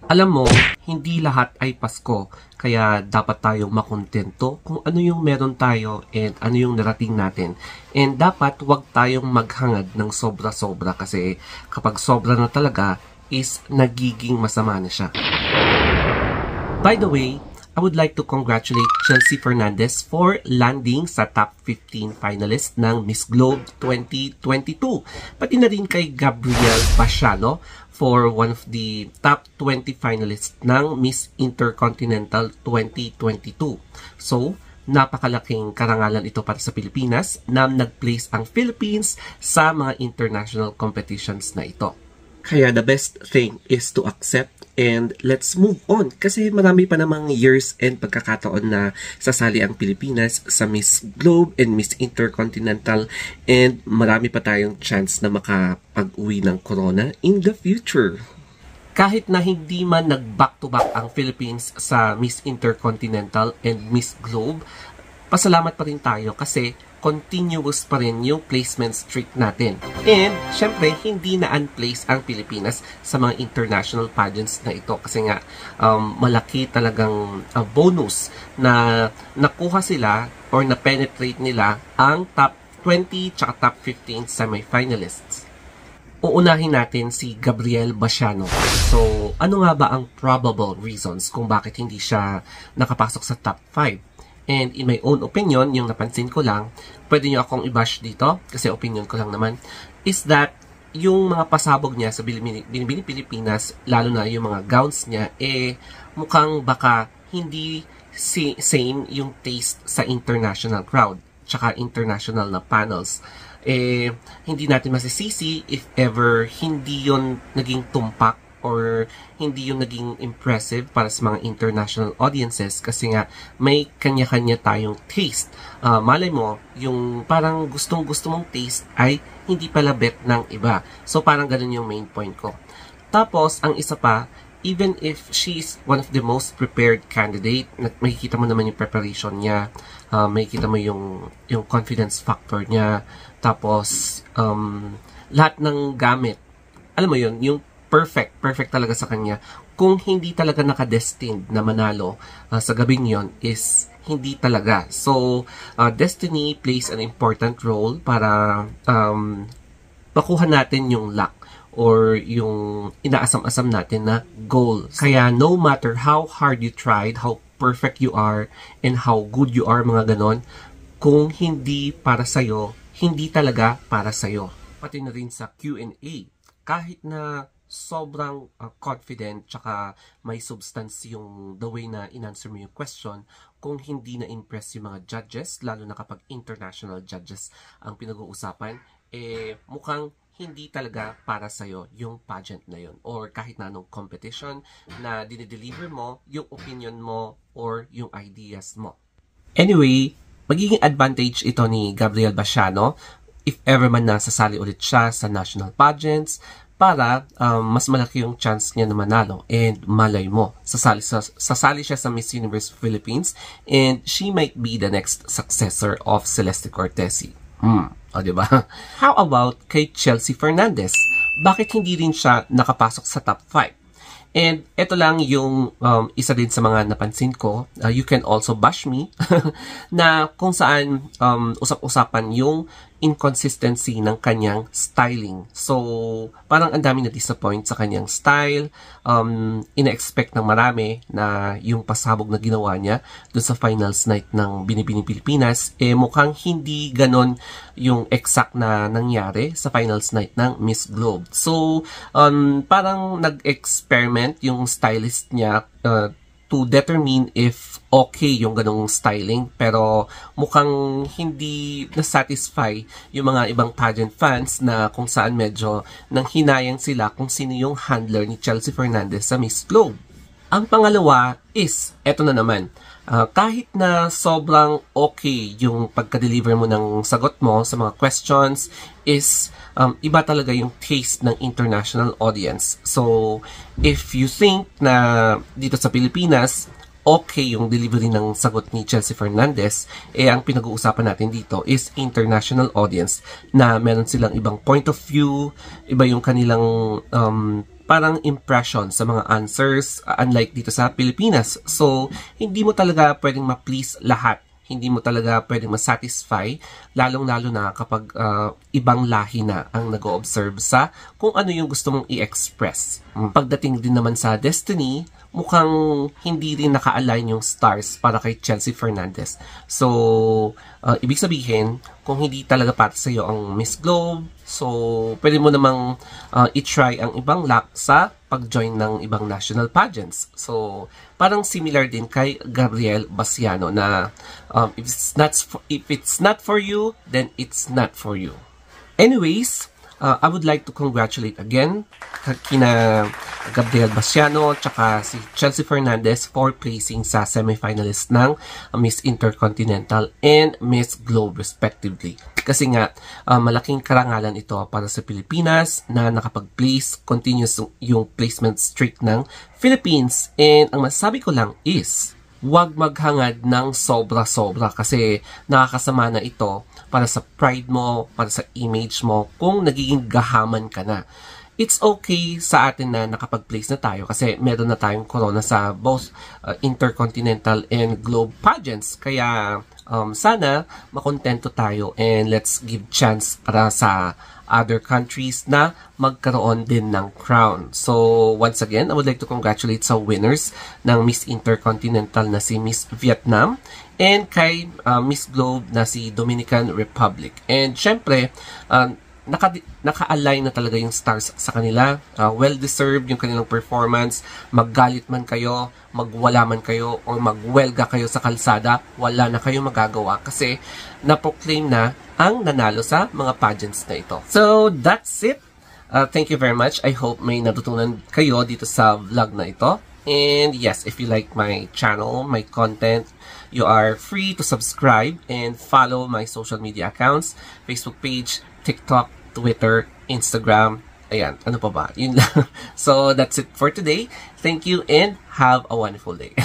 Alam mo, hindi lahat ay Pasko, kaya dapat tayong makontento kung ano yung meron tayo and ano yung narating natin. And dapat wag tayong maghangad ng sobra-sobra kasi kapag sobra na talaga is nagiging masama na siya. By the way, I would like to congratulate Chelsea Fernandez for landing sa top 15 finalist ng Miss Globe 2022. Pati na rin kay Gabriel Basiano for one of the top 20 finalists ng Miss Intercontinental 2022. So, napakalaking karangalan ito para sa Pilipinas na nag-place ang Philippines sa mga international competitions na ito. Kaya the best thing is to accept and let's move on kasi marami pa namang years and pagkakataon na sasali ang Pilipinas sa Miss Globe and Miss Intercontinental and marami pa tayong chance na makapag-uwi ng corona in the future. Kahit na hindi man nag-back-to-back ang Philippines sa Miss Intercontinental and Miss Globe, pasalamat pa rin tayo kasi continuous pa rin yung placement streak natin. And, syempre, hindi na unplace ang Pilipinas sa mga international pageants na ito kasi nga malaki talagang bonus na nakuha sila or na-penetrate nila ang top 20 tsaka top 15 semi-finalists. Uunahin natin si Gabriel Basiano. So, ano nga ba ang probable reasons kung bakit hindi siya nakapasok sa top 5? And in my own opinion, yung napansin ko lang, pwede nyo akong i-bash dito, kasi opinion ko lang naman, is that yung mga pasabog niya sa Binibining Pilipinas, lalo na yung mga gowns niya, mukhang baka hindi same yung taste sa international crowd, tsaka international na panels. Hindi natin masisisi if ever hindi yon naging tumpak or hindi yung naging impressive para sa mga international audiences kasi nga may kanya-kanya tayong taste. Malay mo, yung parang gustong-gusto mong taste ay hindi pala bet ng iba. So parang ganun yung main point ko. Tapos, ang isa pa, even if she's one of the most prepared candidate, makikita mo naman yung preparation niya, makikita mo yung confidence factor niya, tapos lahat ng gamit, alam mo yun, yung perfect talaga sa kanya. Kung hindi talaga nakadestined na manalo sa gabing yon is hindi talaga. So, destiny plays an important role para makuha natin yung luck or yung inaasam-asam natin na goal. Kaya no matter how hard you tried, how perfect you are, and how good you are, mga ganon, kung hindi para sa'yo, hindi talaga para sa'yo. Pati na rin sa Q&A. Kahit na sobrang confident tsaka may substance yung the way na in-answer mo yung question, kung hindi na-impress yung mga judges, lalo na kapag international judges ang pinag-uusapan, mukhang hindi talaga para sa'yo yung pageant na yun. Or kahit na anong competition na dinideliver mo, yung opinion mo or yung ideas mo. Anyway, magiging advantage ito ni Gabriel Basiano if ever man na sasali ulit siya sa national pageants, para mas malaki yung chance niya na manalo. And malay mo, sasali siya sa Miss Universe Philippines and she might be the next successor of Celeste Cortesi. O diba? How about kay Chelsea Fernandez? Bakit hindi rin siya nakapasok sa top 5? And ito lang yung isa din sa mga napansin ko. You can also bash me na kung saan usap-usapan yung inconsistency ng kanyang styling. So, parang ang dami na-disappoint sa kanyang style. Ina-expect ng marami na yung pasabog na ginawa niya dun sa finals night ng Binibining Pilipinas, mukhang hindi ganon yung exact na nangyari sa finals night ng Miss Globe. So, parang nag-experiment yung stylist niya to determine if okay yung ganong styling, pero mukhang hindi na-satisfy yung mga ibang pageant fans na kung saan medyo nanghinayang sila kung sino yung handler ni Chelsea Fernandez sa Miss Globe. Ang pangalawa is, eto na naman, kahit na sobrang okay yung pagka-deliver mo ng sagot mo sa mga questions is iba talaga yung taste ng international audience. So, if you think na dito sa Pilipinas, okay yung delivery ng sagot ni Chelsea Fernandez, ang pinag-uusapan natin dito is international audience na meron silang ibang point of view, iba yung kanilang parang impression sa mga answers, unlike dito sa Pilipinas. So, hindi mo talaga pwedeng ma-please lahat. Hindi mo talaga pwedeng ma-satisfy, lalong-lalo na kapag ibang lahi na ang nag-o-observe sa kung ano yung gusto mong i-express. Pagdating din naman sa destiny, mukhang hindi rin naka-align yung stars para kay Chelsea Fernandez. So, ibig sabihin, kung hindi talaga para sa iyo ang Miss Globe, so pwede mo namang i-try ang ibang luck sa pag-join ng ibang national pageants. So, parang similar din kay Gabriel Basiano na if it's not for you, then it's not for you. Anyways, I would like to congratulate again kina Gabriel Basiano tsaka si Chelsea Fernandez for placing sa semifinalist ng Miss Intercontinental and Miss Globe respectively. Kasi nga, malaking karangalan ito para sa Pilipinas na nakapag-place, continuous yung placement streak ng Philippines. And ang masasabi ko lang is, huwag maghangad ng sobra-sobra kasi nakakasama na ito para sa pride mo, para sa image mo, kung nagiging gahaman ka na. It's okay sa atin na nakapag-place na tayo kasi meron na tayong corona sa both Intercontinental and Globe pageants. Kaya sana makontento tayo and let's give chance para sa other countries na magkaroon din ng crown. So, once again, I would like to congratulate sa winners ng Miss Intercontinental na si Miss Vietnam and kay Miss Globe na si Dominican Republic. And syempre, naka-align na talaga yung stars sa kanila. Well-deserved yung kanilang performance. Maggalit man kayo, magwala man kayo, or magwelga kayo sa kalsada, wala na kayong magagawa kasi na-proclaim na ang nanalo sa mga pageants na ito. So, that's it. Thank you very much. I hope may natutunan kayo dito sa vlog na ito. And yes, if you like my channel, my content, you are free to subscribe and follow my social media accounts, Facebook page, TikTok, Twitter, Instagram. Ayan, ano pa ba? Yun lang. So, that's it for today. Thank you and have a wonderful day.